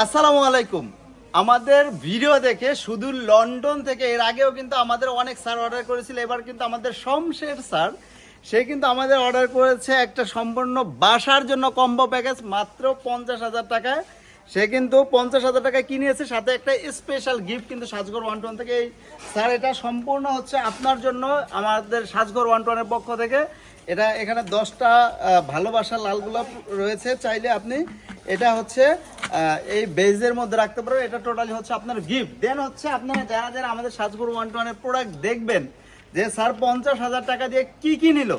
আসসালামু আলাইকুম। আমাদের ভিডিও দেখে শুধু লন্ডন থেকে এর আগেও কিন্তু আমাদের অনেক স্যার অর্ডার করেছিল। এবার কিন্তু আমাদের শমশের স্যার সে কিন্তু আমাদের অর্ডার করেছে একটা সম্পূর্ণ বাসার জন্য কম্বো প্যাকেজ মাত্র 50,000 টাকায়। সে কিন্তু 50,000 টাকায় কিনেছে, সাথে একটা স্পেশাল গিফট কিন্তু সাজঘর 121 থেকে। এই স্যার এটা সম্পূর্ণ হচ্ছে আপনার জন্য আমাদের সাজঘর 121-এর পক্ষ থেকে। এটা এখানে 10টা ভালোবাসার লাল গোলাপ রয়েছে, চাইলে আপনি এটা হচ্ছে এই বেজের মধ্যে রাখতে পারবেন। এটা টোটালি হচ্ছে আপনার গিফট। দেন হচ্ছে আপনারা যারা যারা আমাদের সাজঘর 121-এর প্রোডাক্ট দেখবেন যে স্যার 50,000 টাকা দিয়ে কি নিল,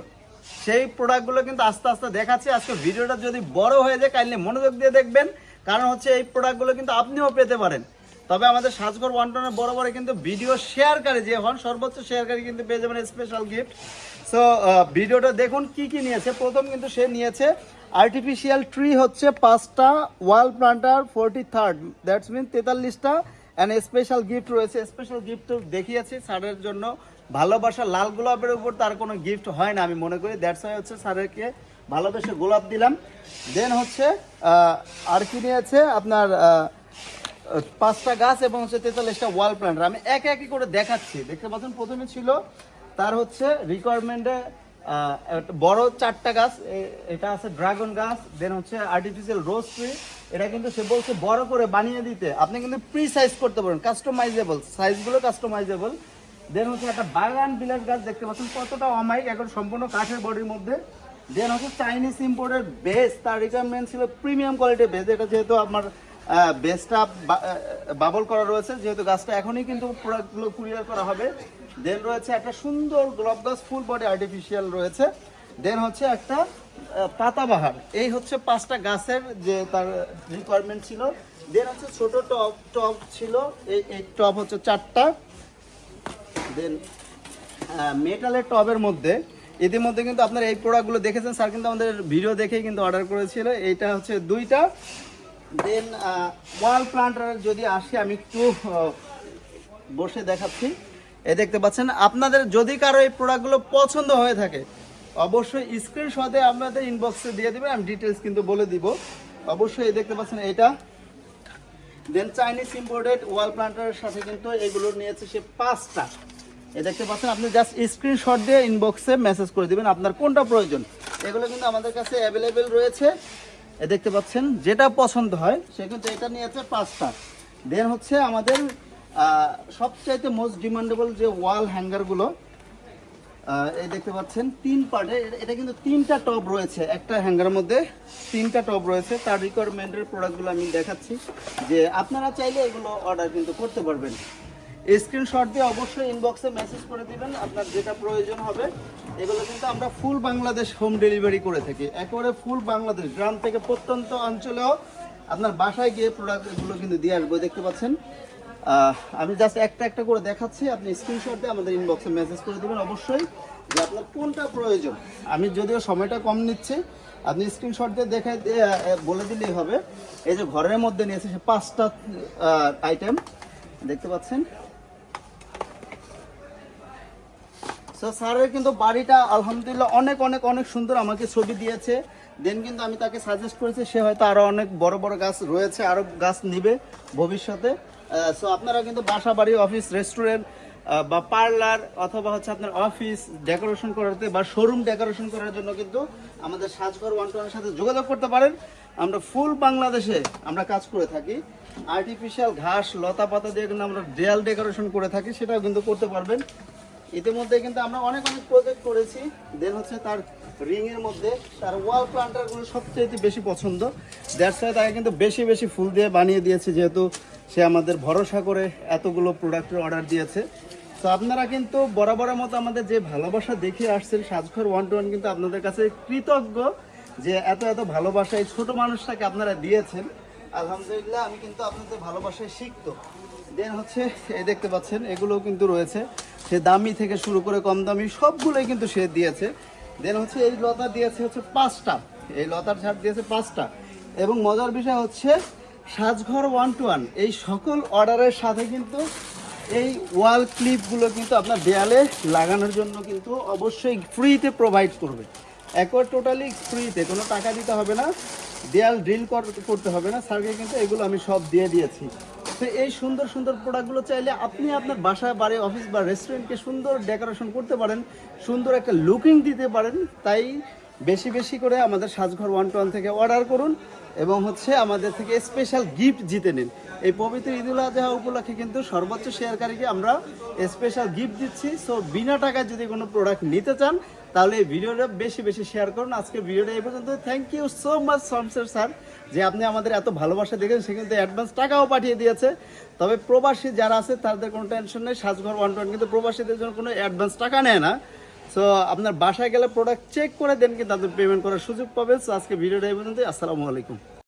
সেই প্রোডাক্টগুলো কিন্তু আস্তে আস্তে দেখাচ্ছি। আজকে ভিডিওটা যদি বড় হয়ে যায় কাইন্ডলি মনোযোগ দিয়ে দেখবেন, কারণ হচ্ছে এই প্রোডাক্টগুলো কিন্তু আপনিও পেতে পারেন। তবে আমাদের সাজঘর 121-এর বড় বড় কিন্তু ভিডিও শেয়ারকারী যে হন, সর্বোচ্চ শেয়ারকারী কিন্তু পেয়ে যাবেন স্পেশাল গিফট। সো ভিডিওটা দেখুন কি নিয়েছে। প্রথম কিন্তু সে নিয়েছে আর্টিফিশিয়াল ট্রি হচ্ছে 5টা, wall planter 43rd, that's mean 43টা, অ্যান্ড স্পেশাল গিফট রয়েছে। স্পেশাল গিফট দেখিয়েছি স্যারের জন্য। ভালোবাসা লাল গোলাপের উপর তার কোনো গিফট হয় না আমি মনে করি, দ্যাটস ওয়াই হচ্ছে স্যারেরকে ভালোবেসে গোলাপ দিলাম। দেন হচ্ছে আর কি নিয়েছে আপনার 5টা গাছ এবং হচ্ছে 43টা ওয়াল প্ল্যান্টার। আমি একে একে করে দেখাচ্ছি। দেখতে পাচ্ছেন প্রথমে ছিল তার হচ্ছে রিকোয়ারমেন্টে বড় 4টা গাছ, এটা আছে ড্রাগন গাছ। দেন হচ্ছে আর্টিফিশিয়াল রোজ ট্রি, এটা কিন্তু সে বলছে বড় করে বানিয়ে দিতে, আপনি কিন্তু প্রি সাইজ করতে পারেন, কাস্টমাইজেবল, সাইজগুলো কাস্টমাইজেবল। দেন হচ্ছে একটা বাগান বিলাস গাছ, দেখতে পাচ্ছেন কতটা অমাইক, এখন সম্পূর্ণ কাঠের বডির মধ্যে। দেন হচ্ছে চাইনিজ ইম্পোর্টের বেস, তার রিকোয়ারমেন্ট ছিল প্রিমিয়াম কোয়ালিটির বেস। এটা যেহেতু আমার বেসটা বাবল করা রয়েছে, যেহেতু গাছটা এখনই কিন্তু প্রোডাক্টগুলো কুরিয়ার করা হবে। দেন রয়েছে একটা সুন্দর গোলাপ গাছ, ফুল বডি আর্টিফিশিয়াল রয়েছে। দেন হচ্ছে একটা পাতাবাহার। এই হচ্ছে 5টা গাছের যে তার রিকোয়ারমেন্ট ছিল। দেন হচ্ছে ছোট টব ছিল, এই টব হচ্ছে 4টা। দেন মেটালের টবের মধ্যে ইতিমধ্যে কিন্তু আপনারা এই প্রোডাক্টগুলো দেখেছেন, স্যার কিন্তু আমাদের ভিডিও দেখেই কিন্তু অর্ডার করেছিল। এইটা হচ্ছে 2টা। দেন ওয়াল প্লান্টার যদি আসে আমি একটু বসে দেখাচ্ছি। এই দেখতে পাচ্ছেন, আপনাদের যদি কারো এই প্রোডাক্টগুলো পছন্দ হয়ে থাকে অবশ্যই স্ক্রিনশটে আপনাদের ইনবক্সে দিয়ে দেবেন, আমি ডিটেলস কিন্তু বলে দিব অবশ্যই। এই দেখতে পাচ্ছেন এটা। দেন চাইনিজ ইম্পোর্টেড ওয়াল প্লান্টারের সাথে কিন্তু এগুলো নিয়েছে সে 5টা। এই দেখতে পাচ্ছেন, আপনি জাস্ট স্ক্রিনশট দিয়ে ইনবক্সে মেসেজ করে দিবেন আপনার কোনটা প্রয়োজন। এগুলো কিন্তু আমাদের কাছে অ্যাভেলেবেল রয়েছে। এই দেখতে পাচ্ছেন, যেটা পছন্দ হয় সে কিন্তু এটা নিয়েছে 5টা। দেন হচ্ছে আমাদের সবচাইতে মোস্ট ডিমান্ডেবল যে ওয়াল হ্যাঙ্গারগুলো, এই দেখতে পাচ্ছেন 3 পার্টে, এটা কিন্তু 3টা টব রয়েছে একটা হ্যাঙ্গারের মধ্যে, 3টা টব রয়েছে। তার রিকোয়ারমেন্টের প্রোডাক্টগুলো আমি দেখাচ্ছি যে আপনারা চাইলে এগুলো অর্ডার কিন্তু করতে পারবেন। স্ক্রিনশট দিয়ে অবশ্যই ইনবক্সে মেসেজ করে দিবেন আপনার যেটা প্রয়োজন হবে। এগুলো কিন্তু আমরা ফুল বাংলাদেশ হোম ডেলিভারি করে থাকি, একেবারে ফুল বাংলাদেশ, গ্রাম থেকে প্রত্যন্ত অঞ্চলেও আপনার বাসায় গিয়ে প্রোডাক্টগুলো কিন্তু দিয়ে আসবো। দেখতে পাচ্ছেন আমি জাস্ট একটা করে দেখাচ্ছি, আপনি স্ক্রিনশট দিয়ে আমাদের ইনবক্সে মেসেজ করে দেবেন অবশ্যই যে আপনার কোনটা প্রয়োজন। আমি যদিও সময়টা কম নিচ্ছি, আপনি স্ক্রিনশট দিয়ে দেখাই বলে দিলেই হবে। এই যে ঘরের মধ্যে নিয়েছে সে 5টা আইটেম, দেখতে পাচ্ছেন। সো স্যারের কিন্তু বাড়িটা আলহামদুলিল্লাহ অনেক অনেক অনেক সুন্দর, আমাকে ছবি দিয়েছে। দেন কিন্তু আমি তাকে সাজেস্ট করেছি, সে হয়তো আরও অনেক বড় বড় গাছ রয়েছে, আরও গাছ নিবে ভবিষ্যতে। সো আপনারা কিন্তু বাসা বাড়ি, অফিস, রেস্টুরেন্ট বা পার্লার অথবা হচ্ছে আপনার অফিস ডেকোরেশন করাতে বা শোরুম ডেকোরেশন করার জন্য কিন্তু আমাদের সাজঘর 121-এর সাথে যোগাযোগ করতে পারেন। আমরা ফুল বাংলাদেশে আমরা কাজ করে থাকি। আর্টিফিশিয়াল ঘাস লতা পাতা দিয়ে কিন্তু আমরা দেয়াল ডেকোরেশন করে থাকি, সেটাও কিন্তু করতে পারবেন। ইতিমধ্যে কিন্তু আমরা অনেক প্রজেক্ট করেছি। দেন হচ্ছে তার রিংয়ের মধ্যে তার ওয়াল প্লান্টারগুলো সবচেয়ে বেশি পছন্দ, দ্যাটস ওয়াই তাকে কিন্তু বেশি ফুল দিয়ে বানিয়ে দিয়েছে, যেহেতু সে আমাদের ভরসা করে এতগুলো প্রোডাক্টের অর্ডার দিয়েছে। তো আপনারা কিন্তু বরাবরের মতো আমাদের যে ভালোবাসা দেখে আসছেন, সাজঘর 121 কিন্তু আপনাদের কাছে কৃতজ্ঞ যে এত ভালোবাসা এই ছোটো মানুষটাকে আপনারা দিয়েছেন। আলহামদুলিল্লাহ, আমি কিন্তু আপনাদের ভালোবাসায় শিখতো। দেন হচ্ছে এই দেখতে পাচ্ছেন এগুলোও কিন্তু রয়েছে, সে দামি থেকে শুরু করে কম দামি সবগুলোই কিন্তু সে দিয়েছে। দেন হচ্ছে এই লতা দিয়েছে হচ্ছে 5টা, এই লতার ঝাড় দিয়েছে 5টা। এবং মজার বিষয় হচ্ছে সাজঘর 121 এই সকল অর্ডারের সাথে কিন্তু এই ওয়াল ক্লিপগুলো কিন্তু আপনার দেয়ালে লাগানোর জন্য কিন্তু অবশ্যই ফ্রিতে প্রোভাইড করবে। একবার টোটালি ফ্রিতে, কোনো টাকা দিতে হবে না, দেয়াল ড্রিল করতে হবে না স্যারকে, কিন্তু এগুলো আমি সব দিয়ে দিয়েছি। তো এই সুন্দর সুন্দর প্রোডাক্টগুলো চাইলে আপনি আপনার বাসা, বাড়ি, অফিস বা রেস্টুরেন্টকে সুন্দর ডেকোরেশন করতে পারেন, সুন্দর একটা লুকিং দিতে পারেন। তাই বেশি বেশি করে আমাদের সাজঘর 121 থেকে অর্ডার করুন এবং হচ্ছে আমাদের থেকে স্পেশাল গিফট জিতে নিন। এই পবিত্র ঈদুল আজহা উপলক্ষে কিন্তু সর্বোচ্চ শেয়ারকারীকে আমরা স্পেশাল গিফট দিচ্ছি। সো বিনা টাকায় যদি কোনো প্রোডাক্ট নিতে চান তাহলে এই ভিডিওটা বেশি বেশি শেয়ার করুন। আজকে ভিডিওটা এই পর্যন্ত। Thank you so much Shamsher sir, যে আপনি আমাদের এত ভালোবাসা দেখেন, সে কিন্তু অ্যাডভান্স টাকাও পাঠিয়ে দিয়েছে। তবে প্রবাসী যারা আছে তাদের কোনো টেনশন নেই, সাজঘর 121 কিন্তু প্রবাসীদের জন্য কোনো অ্যাডভান্স টাকা নেয় না। সো আপনার বাসায় গেলে প্রোডাক্ট চেক করে দেন, কিন্তু আপনি পেমেন্ট করার সুযোগ পাবেন। সো আজকে ভিডিওটা এই পর্যন্ত। আসসালামু আলাইকুম।